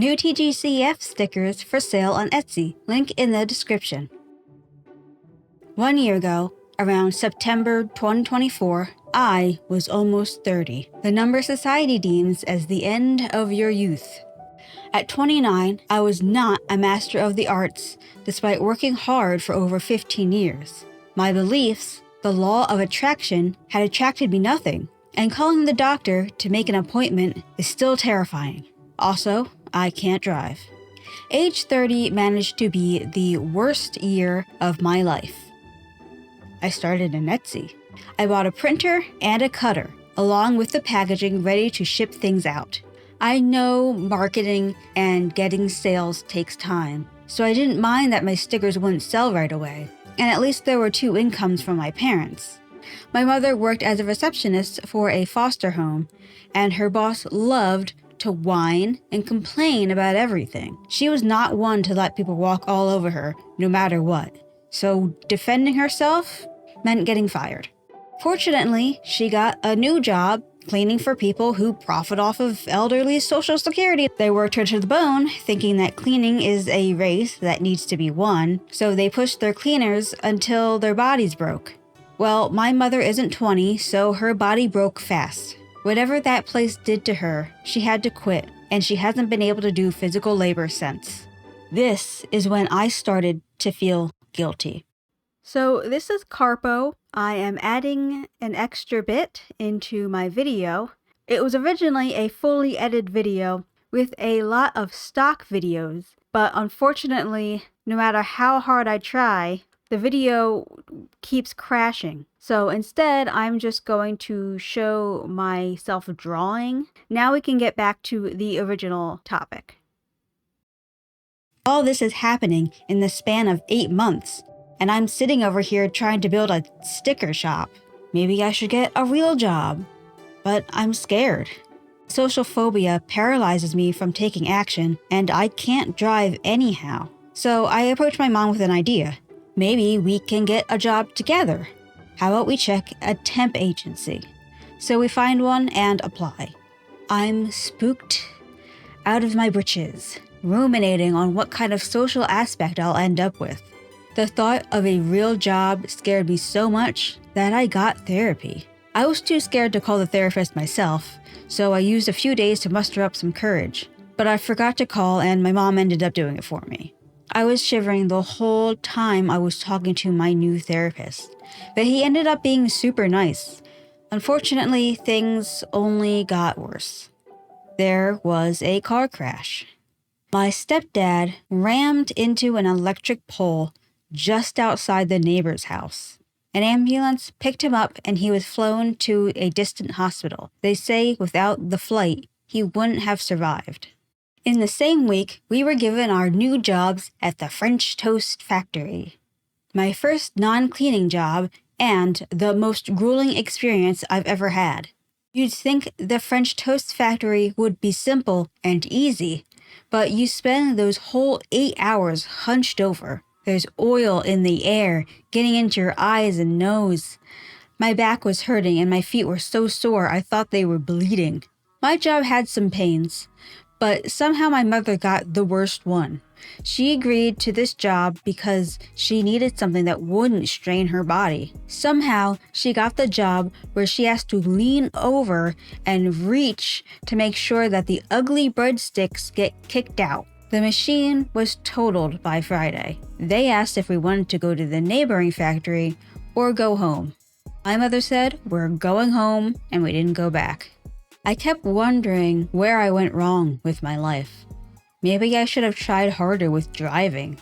New TGCF stickers for sale on Etsy, link in the description. 1 year ago, around September 2024, I was almost 30, the number society deems as the end of your youth. At 29, I was not a master of the arts, despite working hard for over 15 years. My beliefs, the law of attraction, had attracted me nothing, and calling the doctor to make an appointment is still terrifying. Also, I can't drive. Age 30 managed to be the worst year of my life. I started an Etsy. I bought a printer and a cutter, along with the packaging ready to ship things out. I know marketing and getting sales takes time, so I didn't mind that my stickers wouldn't sell right away, and at least there were 2 incomes from my parents. My mother worked as a receptionist for a foster home, and her boss loved to whine and complain about everything. She was not one to let people walk all over her, no matter what, so defending herself meant getting fired. Fortunately, she got a new job cleaning for people who profit off of elderly Social Security. They worked her to the bone, thinking that cleaning is a race that needs to be won, so they pushed their cleaners until their bodies broke. Well, my mother isn't 20, so her body broke fast. Whatever that place did to her, she had to quit, and she hasn't been able to do physical labor since. This is when I started to feel guilty. So this is Carpo. I am adding an extra bit into my video. It was originally a fully edited video with a lot of stock videos, but unfortunately, no matter how hard I try, the video keeps crashing. So instead, I'm just going to show myself drawing. Now we can get back to the original topic. All this is happening in the span of 8 months. And I'm sitting over here trying to build a sticker shop. Maybe I should get a real job, but I'm scared. Social phobia paralyzes me from taking action, and I can't drive anyhow. So I approach my mom with an idea. Maybe we can get a job together. How about we check a temp agency? So we find one and apply. I'm spooked out of my britches, ruminating on what kind of social aspect I'll end up with. The thought of a real job scared me so much that I got therapy. I was too scared to call the therapist myself, so I used a few days to muster up some courage. But I forgot to call, and my mom ended up doing it for me. I was shivering the whole time I was talking to my new therapist, but he ended up being super nice. Unfortunately, things only got worse. There was a car crash. My stepdad rammed into an electric pole just outside the neighbor's house. An ambulance picked him up and he was flown to a distant hospital. They say without the flight, he wouldn't have survived. In the same week, we were given our new jobs at the French Toast Factory. My first non-cleaning job and the most grueling experience I've ever had. You'd think the French Toast Factory would be simple and easy, but you spend those whole 8 hours hunched over. There's oil in the air, getting into your eyes and nose. My back was hurting and my feet were so sore I thought they were bleeding. My job had some pains, but somehow my mother got the worst one. She agreed to this job because she needed something that wouldn't strain her body. Somehow, she got the job where she has to lean over and reach to make sure that the ugly breadsticks get kicked out. The machine was totaled by Friday. They asked if we wanted to go to the neighboring factory or go home. My mother said, "We're going home," and we didn't go back. I kept wondering where I went wrong with my life. Maybe I should have tried harder with driving.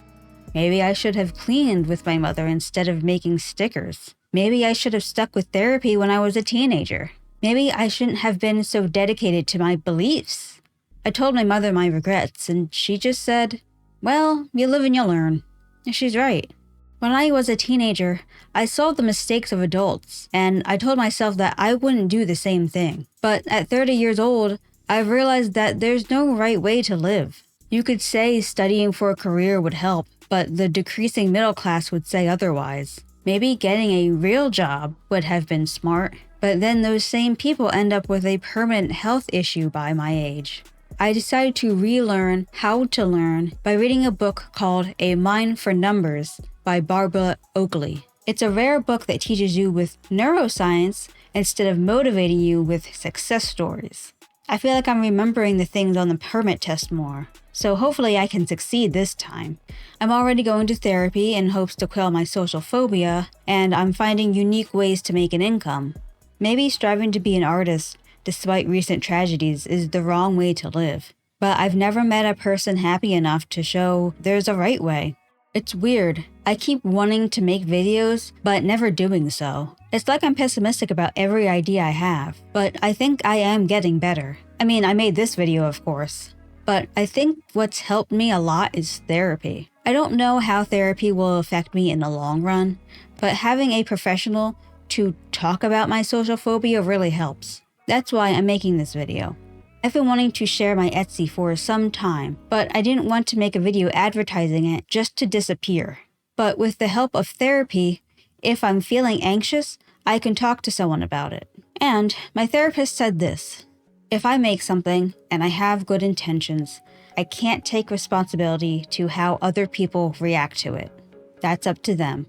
Maybe I should have cleaned with my mother instead of making stickers. Maybe I should have stuck with therapy when I was a teenager. Maybe I shouldn't have been so dedicated to my beliefs. I told my mother my regrets, and she just said, "Well, you live and you learn." And she's right. When I was a teenager, I saw the mistakes of adults, and I told myself that I wouldn't do the same thing. But at 30 years old, I've realized that there's no right way to live. You could say studying for a career would help, but the decreasing middle class would say otherwise. Maybe getting a real job would have been smart, but then those same people end up with a permanent health issue by my age. I decided to relearn how to learn by reading a book called A Mind for Numbers by Barbara Oakley. It's a rare book that teaches you with neuroscience instead of motivating you with success stories. I feel like I'm remembering the things on the permit test more, so hopefully I can succeed this time. I'm already going to therapy in hopes to quell my social phobia, and I'm finding unique ways to make an income. Maybe striving to be an artist, despite recent tragedies, is the wrong way to live. But I've never met a person happy enough to show there's a right way. It's weird. I keep wanting to make videos, but never doing so. It's like I'm pessimistic about every idea I have, but I think I am getting better. I mean, I made this video, of course. But I think what's helped me a lot is therapy. I don't know how therapy will affect me in the long run, but having a professional to talk about my social phobia really helps. That's why I'm making this video. I've been wanting to share my Etsy for some time, but I didn't want to make a video advertising it just to disappear. But with the help of therapy, if I'm feeling anxious, I can talk to someone about it. And my therapist said this: if I make something and I have good intentions, I can't take responsibility to how other people react to it. That's up to them.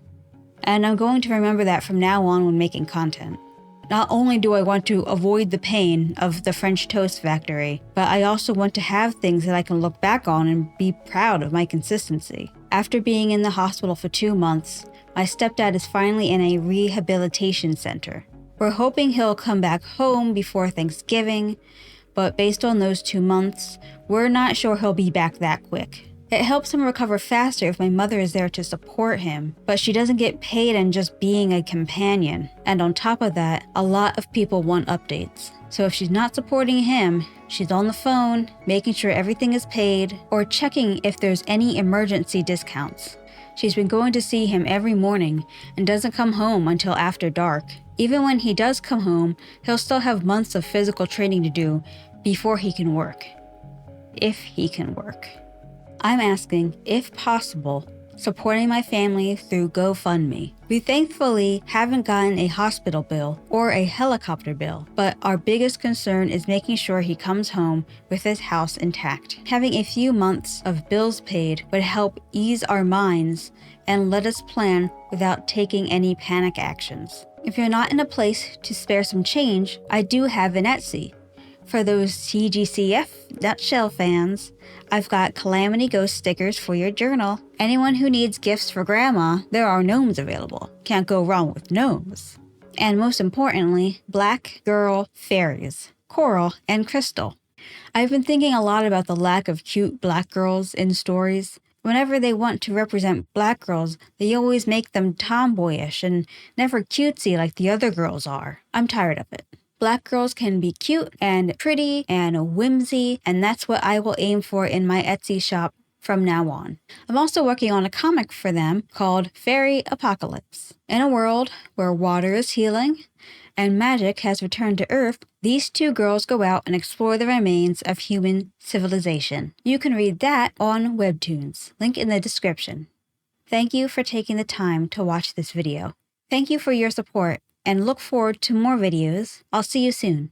And I'm going to remember that from now on when making content. Not only do I want to avoid the pain of the French toast factory, but I also want to have things that I can look back on and be proud of my consistency. After being in the hospital for 2 months, my stepdad is finally in a rehabilitation center. We're hoping he'll come back home before Thanksgiving, but based on those 2 months, we're not sure he'll be back that quick. It helps him recover faster if my mother is there to support him, but she doesn't get paid in just being a companion. And on top of that, a lot of people want updates. So if she's not supporting him, she's on the phone, making sure everything is paid, or checking if there's any emergency discounts. She's been going to see him every morning and doesn't come home until after dark. Even when he does come home, he'll still have months of physical training to do before he can work. If he can work. I'm asking, if possible, supporting my family through GoFundMe. We thankfully haven't gotten a hospital bill or a helicopter bill, but our biggest concern is making sure he comes home with his house intact. Having a few months of bills paid would help ease our minds and let us plan without taking any panic actions. If you're not in a place to spare some change, I do have an Etsy. For those TGCF Nutshell fans, I've got Calamity Ghost stickers for your journal. Anyone who needs gifts for grandma, there are gnomes available. Can't go wrong with gnomes. And most importantly, black girl fairies, Coral and Crystal. I've been thinking a lot about the lack of cute black girls in stories. Whenever they want to represent black girls, they always make them tomboyish and never cutesy like the other girls are. I'm tired of it. Black girls can be cute and pretty and whimsy, and that's what I will aim for in my Etsy shop from now on. I'm also working on a comic for them called Fairy Apocalypse. In a world where water is healing and magic has returned to Earth, these 2 girls go out and explore the remains of human civilization. You can read that on Webtoons, link in the description. Thank you for taking the time to watch this video. Thank you for your support, and look forward to more videos. I'll see you soon.